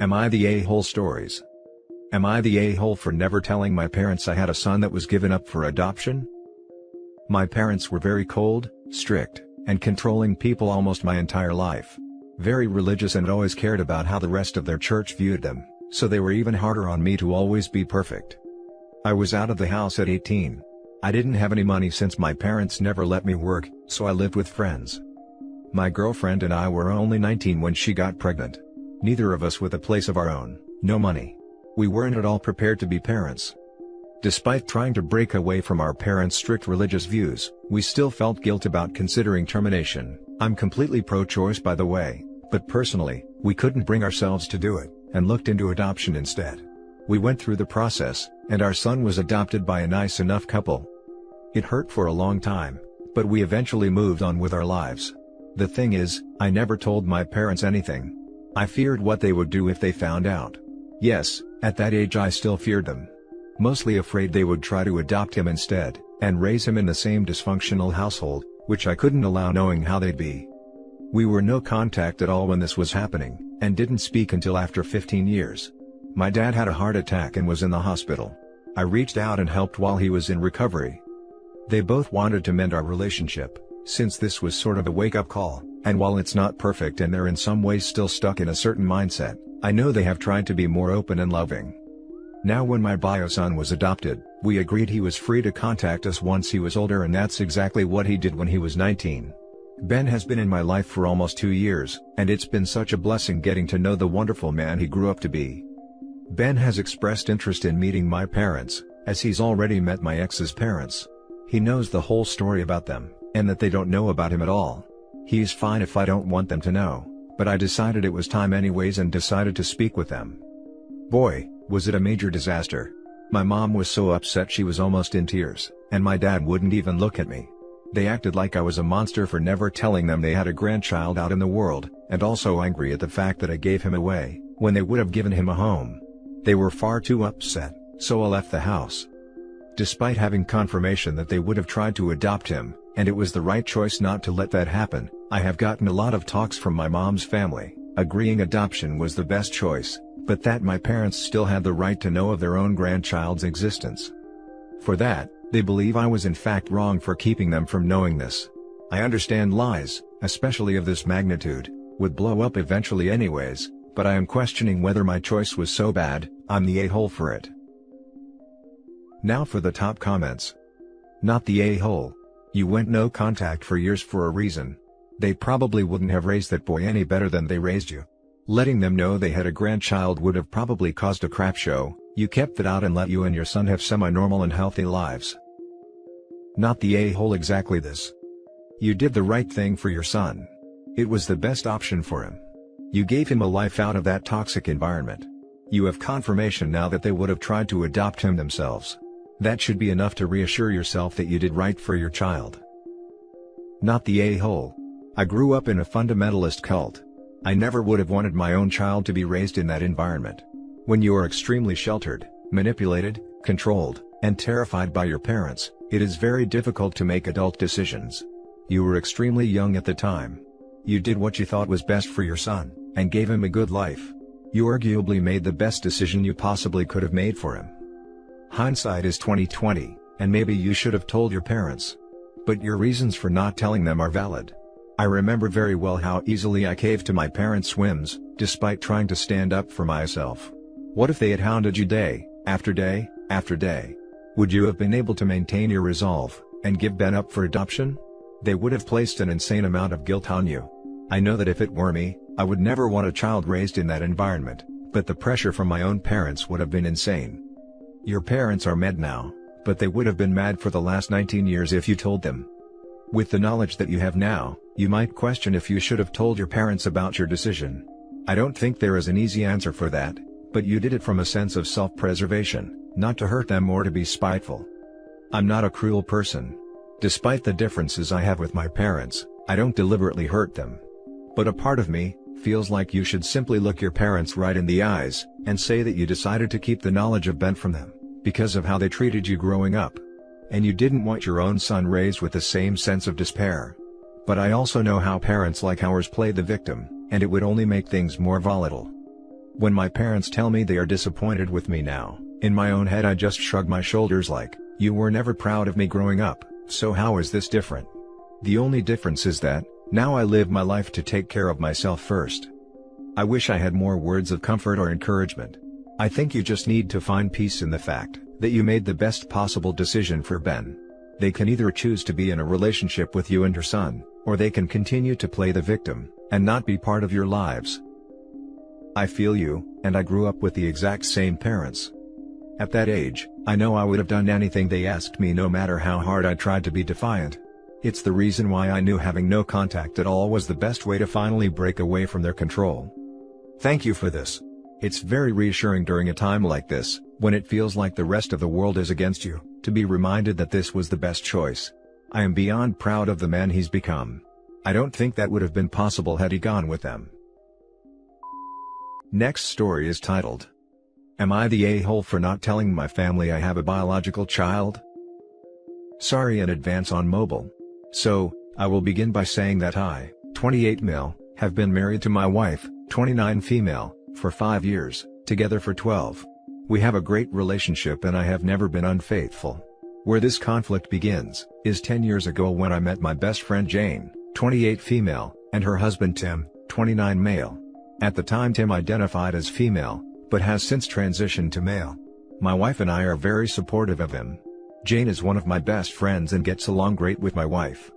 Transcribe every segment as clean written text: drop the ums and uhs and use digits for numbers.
Am I the a-hole stories? Am I the a-hole for never telling my parents I had a son that was given up for adoption? My parents were very cold, strict, and controlling people almost my entire life. Very religious and always cared about how the rest of their church viewed them, so they were even harder on me to always be perfect. I was out of the house at 18. I didn't have any money since my parents never let me work, so I lived with friends. My girlfriend and I were only 19 when she got pregnant. Neither of us with a place of our own, no money. We weren't at all prepared to be parents. Despite trying to break away from our parents' strict religious views, we still felt guilt about considering termination. I'm completely pro-choice by the way, but personally, we couldn't bring ourselves to do it, and looked into adoption instead. We went through the process, and our son was adopted by a nice enough couple. It hurt for a long time, but we eventually moved on with our lives. The thing is, I never told my parents anything. I feared what they would do if they found out. Yes, at that age I still feared them. Mostly afraid they would try to adopt him instead, and raise him in the same dysfunctional household, which I couldn't allow knowing how they'd be. We were no contact at all when this was happening, and didn't speak until after 15 years. My dad had a heart attack and was in the hospital. I reached out and helped while he was in recovery. They both wanted to mend our relationship, since this was sort of a wake-up call, and while it's not perfect and they're in some ways still stuck in a certain mindset, I know they have tried to be more open and loving. Now when my bio son was adopted, we agreed he was free to contact us once he was older, and that's exactly what he did when he was 19. Ben has been in my life for almost 2 years, and it's been such a blessing getting to know the wonderful man he grew up to be. Ben has expressed interest in meeting my parents, as he's already met my ex's parents. He knows the whole story about them, and that they don't know about him at all. He's fine if I don't want them to know, but I decided it was time anyways and decided to speak with them. Boy, was it a major disaster. My mom was so upset she was almost in tears, and my dad wouldn't even look at me. They acted like I was a monster for never telling them they had a grandchild out in the world, and also angry at the fact that I gave him away, when they would have given him a home. They were far too upset, so I left the house. Despite having confirmation that they would have tried to adopt him, and it was the right choice not to let that happen, I have gotten a lot of talks from my mom's family, agreeing adoption was the best choice, but that my parents still had the right to know of their own grandchild's existence. For that, they believe I was in fact wrong for keeping them from knowing this. I understand lies, especially of this magnitude, would blow up eventually anyways, but I am questioning whether my choice was so bad. I'm the a-hole for it. Now for the top comments. Not the a-hole. You went no contact for years for a reason. They probably wouldn't have raised that boy any better than they raised you. Letting them know they had a grandchild would have probably caused a crap show. You kept it out and let you and your son have semi-normal and healthy lives. Not the a-hole exactly this. You did the right thing for your son. It was the best option for him. You gave him a life out of that toxic environment. You have confirmation now that they would have tried to adopt him themselves. That should be enough to reassure yourself that you did right for your child. Not the a-hole. I grew up in a fundamentalist cult. I never would have wanted my own child to be raised in that environment. When you are extremely sheltered, manipulated, controlled, and terrified by your parents, it is very difficult to make adult decisions. You were extremely young at the time. You did what you thought was best for your son, and gave him a good life. You arguably made the best decision you possibly could have made for him. Hindsight is 20/20, and maybe you should have told your parents. But your reasons for not telling them are valid. I remember very well how easily I caved to my parents' whims, despite trying to stand up for myself. What if they had hounded you day, after day, after day? Would you have been able to maintain your resolve, and give Ben up for adoption? They would have placed an insane amount of guilt on you. I know that if it were me, I would never want a child raised in that environment, but the pressure from my own parents would have been insane. Your parents are mad now, but they would have been mad for the last 19 years if you told them. With the knowledge that you have now, you might question if you should have told your parents about your decision. I don't think there is an easy answer for that, but you did it from a sense of self-preservation, not to hurt them or to be spiteful. I'm not a cruel person. Despite the differences I have with my parents, I don't deliberately hurt them. But a part of me feels like you should simply look your parents right in the eyes, and say that you decided to keep the knowledge of Ben from them, because of how they treated you growing up. And you didn't want your own son raised with the same sense of despair. But I also know how parents like ours play the victim, and it would only make things more volatile. When my parents tell me they are disappointed with me now, in my own head I just shrug my shoulders like, you were never proud of me growing up, so how is this different? The only difference is that, now I live my life to take care of myself first. I wish I had more words of comfort or encouragement. I think you just need to find peace in the fact that you made the best possible decision for Ben. They can either choose to be in a relationship with you and your son, or they can continue to play the victim, and not be part of your lives. I feel you, and I grew up with the exact same parents. At that age, I know I would have done anything they asked me no matter how hard I tried to be defiant. It's the reason why I knew having no contact at all was the best way to finally break away from their control. Thank you for this. It's very reassuring during a time like this, when it feels like the rest of the world is against you, to be reminded that this was the best choice. I am beyond proud of the man he's become. I don't think that would have been possible had he gone with them. Next story is titled, Am I the a-hole for not telling my family I have a biological child? Sorry in advance on mobile. So, I will begin by saying that I, 28 male, have been married to my wife, 29 female, for 5 years, together for 12. We have a great relationship and I have never been unfaithful. Where this conflict begins, is 10 years ago when I met my best friend Jane, 28 female, and her husband Tim, 29 male. At the time Tim identified as female, but has since transitioned to male. My wife and I are very supportive of him. Jane is one of my best friends and gets along great with my wife.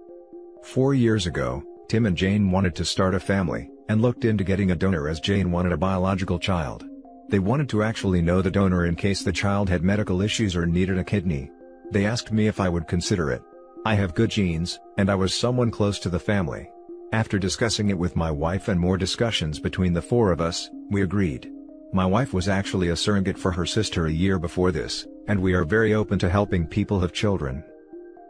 4 years ago, Tim and Jane wanted to start a family, and looked into getting a donor as Jane wanted a biological child. They wanted to actually know the donor in case the child had medical issues or needed a kidney. They asked me if I would consider it. I have good genes, and I was someone close to the family. After discussing it with my wife and more discussions between the four of us, we agreed. My wife was actually a surrogate for her sister a year before this, and we are very open to helping people have children.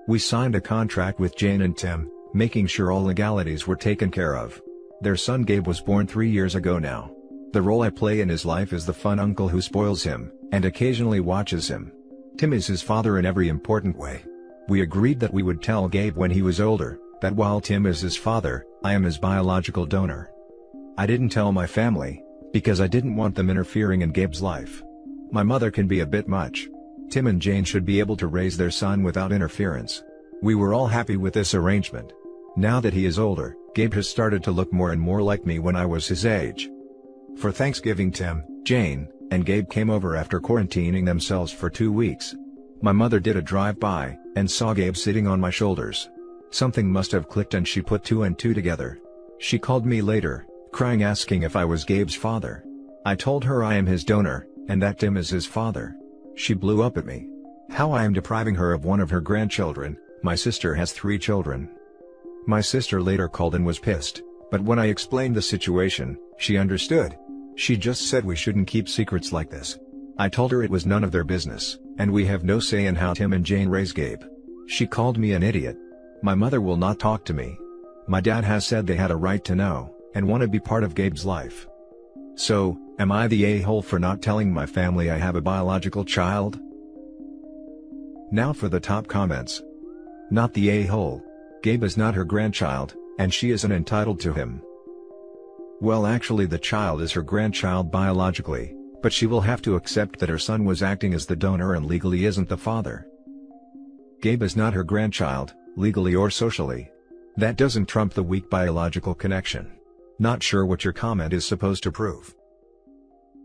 We signed a contract with Jane and Tim, making sure all legalities were taken care of. Their son Gabe was born 3 years ago now. The role I play in his life is the fun uncle who spoils him, and occasionally watches him. Tim is his father in every important way. We agreed that we would tell Gabe when he was older, that while Tim is his father, I am his biological donor. I didn't tell my family, because I didn't want them interfering in Gabe's life. My mother can be a bit much. Tim and Jane should be able to raise their son without interference. We were all happy with this arrangement. Now that he is older, Gabe has started to look more and more like me when I was his age. For Thanksgiving Tim, Jane, and Gabe came over after quarantining themselves for 2 weeks. My mother did a drive-by, and saw Gabe sitting on my shoulders. Something must have clicked and she put 2 and 2 together. She called me later, crying asking if I was Gabe's father. I told her I am his donor, and that Tim is his father. She blew up at me. How I am depriving her of one of her grandchildren. My sister has 3 children. My sister later called and was pissed, but when I explained the situation, she understood. She just said we shouldn't keep secrets like this. I told her it was none of their business, and we have no say in how Tim and Jane raise Gabe. She called me an idiot. My mother will not talk to me. My dad has said they had a right to know, and want to be part of Gabe's life. So, am I the a-hole for not telling my family I have a biological child? Now for the top comments. Not the a-hole. Gabe is not her grandchild, and she isn't entitled to him. Well, actually the child is her grandchild biologically, but she will have to accept that her son was acting as the donor and legally isn't the father. Gabe is not her grandchild, legally or socially. That doesn't trump the weak biological connection. Not sure what your comment is supposed to prove.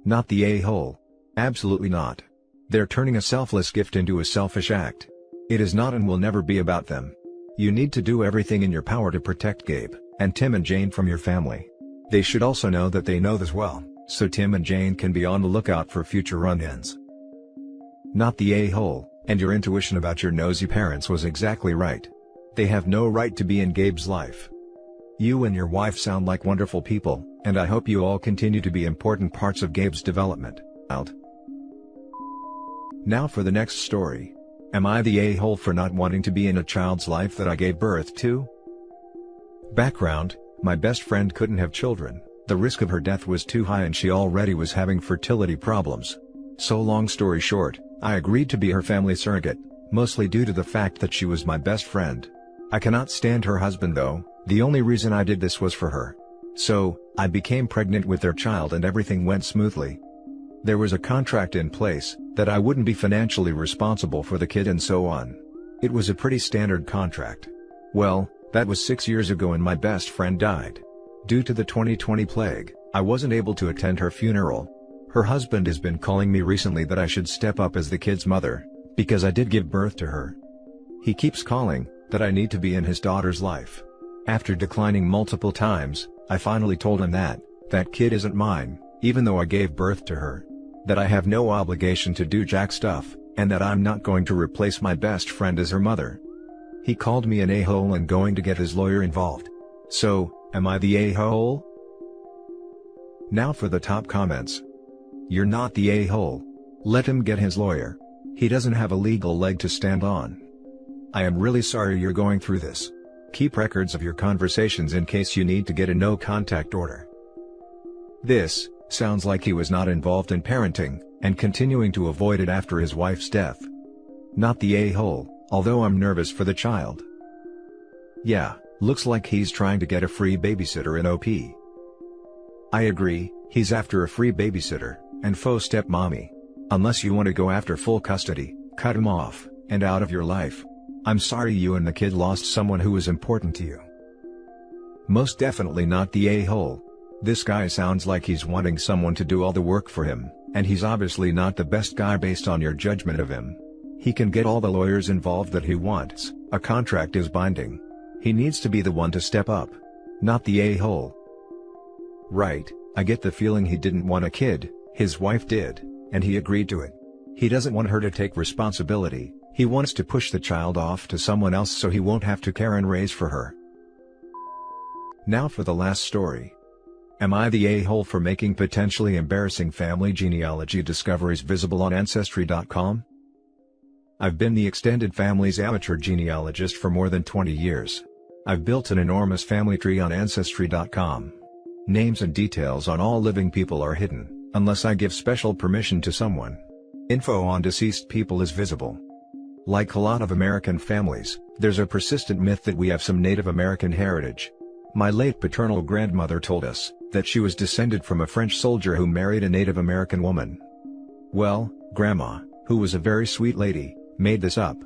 Not the a-hole. Absolutely not. They're turning a selfless gift into a selfish act. It is not and will never be about them. You need to do everything in your power to protect Gabe, and Tim and Jane from your family. They should also know that they know this well, so Tim and Jane can be on the lookout for future run-ins. Not the a-hole, and your intuition about your nosy parents was exactly right. They have no right to be in Gabe's life. You and your wife sound like wonderful people, and I hope you all continue to be important parts of Gabe's development. Out. Now for the next story. Am I the a-hole for not wanting to be in a child's life that I gave birth to? Background: my best friend couldn't have children, the risk of her death was too high and she already was having fertility problems. So long story short, I agreed to be her family surrogate, mostly due to the fact that she was my best friend. I cannot stand her husband though, the only reason I did this was for her. So, I became pregnant with their child and everything went smoothly. There was a contract in place, that I wouldn't be financially responsible for the kid and so on. It was a pretty standard contract. Well, that was 6 years ago and my best friend died. Due to the 2020 plague, I wasn't able to attend her funeral. Her husband has been calling me recently that I should step up as the kid's mother, because I did give birth to her. He keeps calling, that I need to be in his daughter's life. After declining multiple times, I finally told him that kid isn't mine, even though I gave birth to her. That I have no obligation to do jack stuff, and that I'm not going to replace my best friend as her mother. He called me an a-hole and going to get his lawyer involved. So, am I the a-hole? Now for the top comments. You're not the a-hole. Let him get his lawyer. He doesn't have a legal leg to stand on. I am really sorry you're going through this. Keep records of your conversations in case you need to get a no-contact order. This sounds like he was not involved in parenting, and continuing to avoid it after his wife's death. Not the a-hole, although I'm nervous for the child. Yeah, looks like he's trying to get a free babysitter in OP. I agree, he's after a free babysitter, and faux stepmommy. Unless you want to go after full custody, cut him off, and out of your life. I'm sorry you and the kid lost someone who was important to you. Most definitely not the a-hole. This guy sounds like he's wanting someone to do all the work for him, and he's obviously not the best guy based on your judgment of him. He can get all the lawyers involved that he wants, a contract is binding. He needs to be the one to step up. Not the a-hole. Right, I get the feeling he didn't want a kid, his wife did, and he agreed to it. He doesn't want her to take responsibility, he wants to push the child off to someone else so he won't have to care and raise for her. Now for the last story. Am I the a-hole for making potentially embarrassing family genealogy discoveries visible on Ancestry.com? I've been the extended family's amateur genealogist for more than 20 years. I've built an enormous family tree on Ancestry.com. Names and details on all living people are hidden, unless I give special permission to someone. Info on deceased people is visible. Like a lot of American families, there's a persistent myth that we have some Native American heritage. My late paternal grandmother told us that she was descended from a French soldier who married a Native American woman. Well, Grandma, who was a very sweet lady, made this up.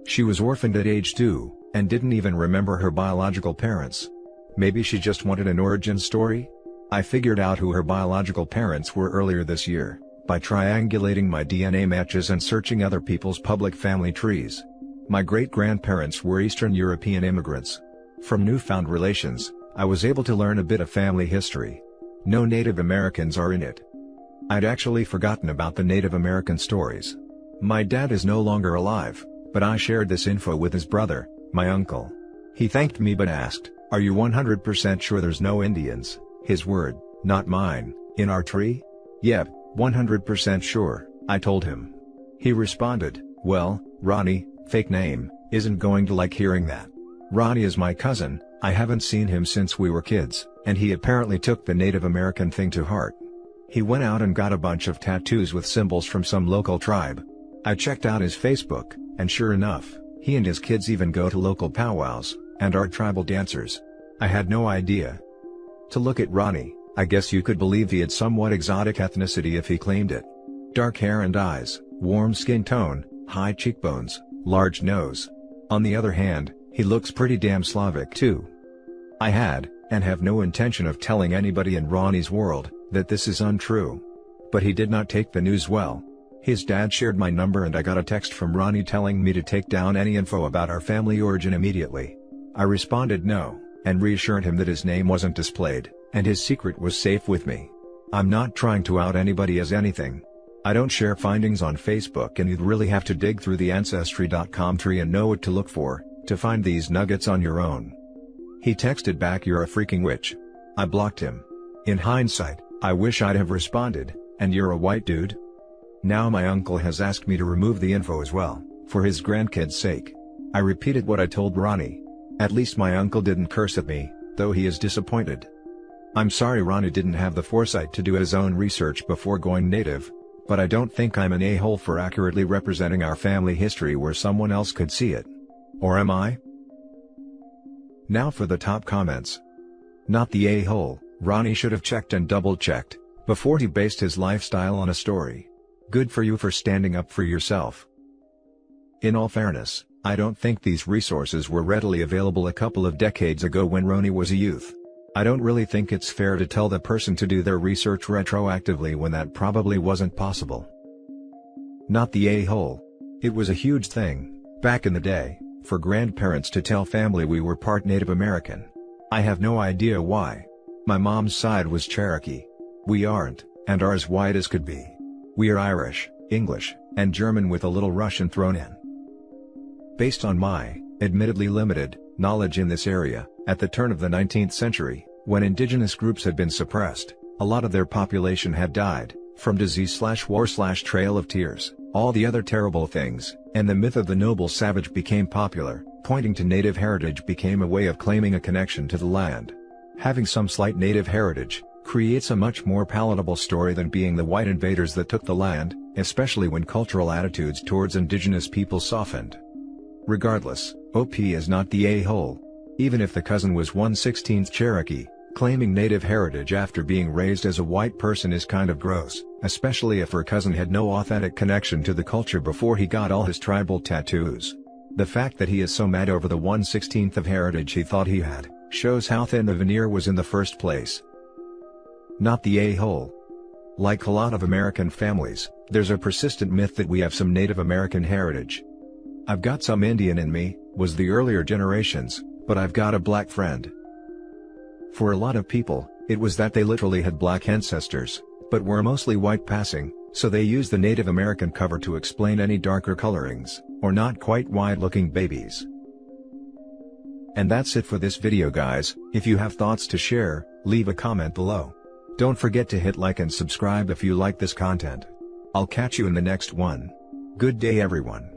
She was orphaned at age 2, and didn't even remember her biological parents. Maybe she just wanted an origin story? I figured out who her biological parents were earlier this year, by triangulating my DNA matches and searching other people's public family trees. My great-grandparents were Eastern European immigrants. From newfound relations, I was able to learn a bit of family history. No Native Americans are in it. I'd actually forgotten about the Native American stories. My dad is no longer alive, but I shared this info with his brother, my uncle. He thanked me but asked, "Are you 100% sure there's no Indians?" His word, not mine, in our tree? Yep, 100% sure, I told him. He responded, "Well, Ronnie, fake name, isn't going to like hearing that. Ronnie is my cousin, I haven't seen him since we were kids," and he apparently took the Native American thing to heart. He went out and got a bunch of tattoos with symbols from some local tribe. I checked out his Facebook, and sure enough, he and his kids even go to local powwows, and are tribal dancers. I had no idea. To look at Ronnie, I guess you could believe he had somewhat exotic ethnicity if he claimed it. Dark hair and eyes, warm skin tone, high cheekbones, large nose. On the other hand, he looks pretty damn Slavic too. I had, and have no intention of telling anybody in Ronnie's world, that this is untrue. But he did not take the news well. His dad shared my number and I got a text from Ronnie telling me to take down any info about our family origin immediately. I responded no, and reassured him that his name wasn't displayed, and his secret was safe with me. I'm not trying to out anybody as anything. I don't share findings on Facebook, and you'd really have to dig through the Ancestry.com tree and know what to look for, to find these nuggets on your own. He texted back, "You're a freaking witch." I blocked him. In hindsight, I wish I'd have responded, "And you're a white dude?" Now my uncle has asked me to remove the info as well, for his grandkids' sake. I repeated what I told Ronnie. At least my uncle didn't curse at me, though he is disappointed. I'm sorry Ronnie didn't have the foresight to do his own research before going native, but I don't think I'm an a-hole for accurately representing our family history where someone else could see it. Or am I? Now for the top comments. Not the a-hole, Ronnie should have checked and double-checked before he based his lifestyle on a story. Good for you for standing up for yourself. In all fairness, I don't think these resources were readily available a couple of decades ago when Ronnie was a youth. I don't really think it's fair to tell the person to do their research retroactively when that probably wasn't possible. Not the a-hole. It was a huge thing, back in the day, for grandparents to tell family we were part Native American. I have no idea why. My mom's side was Cherokee. We aren't, and are as white as could be. We are Irish, English, and German with a little Russian thrown in. Based on my, admittedly limited, knowledge in this area, at the turn of the 19th century, when indigenous groups had been suppressed, a lot of their population had died, from disease/war/trail of tears, all the other terrible things, and the myth of the noble savage became popular. Pointing to native heritage became a way of claiming a connection to the land. Having some slight native heritage creates a much more palatable story than being the white invaders that took the land, especially when cultural attitudes towards indigenous people softened. Regardless, OP is not the a-hole. Even if the cousin was 1/16th Cherokee, claiming native heritage after being raised as a white person is kind of gross, especially if her cousin had no authentic connection to the culture before he got all his tribal tattoos. The fact that he is so mad over the 1/16th of heritage he thought he had, shows how thin the veneer was in the first place. Not the a-hole. Like a lot of American families, there's a persistent myth that we have some Native American heritage. I've got some Indian in me, was the earlier generations, but I've got a black friend. For a lot of people, it was that they literally had black ancestors, but were mostly white passing, so they used the Native American cover to explain any darker colorings, or not quite white-looking babies. And that's it for this video guys. If you have thoughts to share, leave a comment below. Don't forget to hit like and subscribe if you like this content. I'll catch you in the next one. Good day everyone.